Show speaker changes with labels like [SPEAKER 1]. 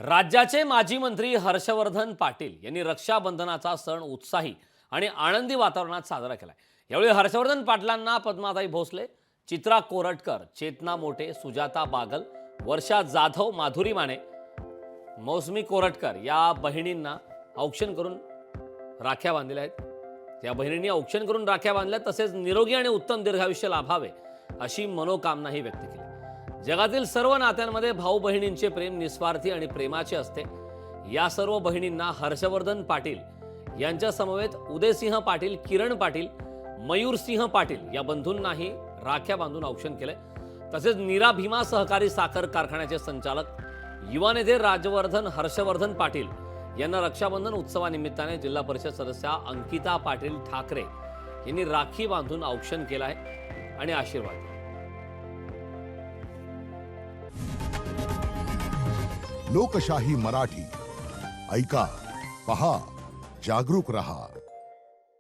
[SPEAKER 1] राज्याचे माजी मंत्री हर्षवर्धन पाटील यांनी रक्षाबंधनाचा सण उत्साही आणि आनंदी वातावरणात साजरा केला। यावेळी हर्षवर्धन पाटलांना पद्माताई भोसले, चित्रा कोरटकर, चेतना मोटे, सुजाता बागल, वर्षा जाधव, माधुरी माने, मौसमी कोरटकर या बहिणींना औक्षण करून राख्या बांधलेल्या आहेत। या बहिणींनी औक्षण करून राख्या बांधल्या, तसेच निरोगी आणि उत्तम दीर्घायुष्य लाभावे अशी मनोकामनाही व्यक्त केली। जगातील सर्व नात्यांमध्ये भाऊ बहिणींचे प्रेम निस्वार्थी आणि प्रेमाचे असते। या सर्व बहिणींना हर्षवर्धन पाटील यांच्या समवेत उदयसिंह पाटील, किरण पाटील, मयूरसिंह पाटील या बंधूंनाही राख्या बांधून औक्षण केले। तसेच नीरा भीमा सहकारी साखर कारखान्याचे संचालक युवा नेते राजवर्धन हर्षवर्धन पाटील यांना रक्षाबंधन उत्सवानिमित्ताने जिल्हा परिषद सदस्या अंकिता पाटील ठाकरे यांनी राखी बांधून औक्षण केलं आहे आणि आशीर्वाद दिला।
[SPEAKER 2] लोकशाही मराठी ऐका, पहा, जागरूक रहा।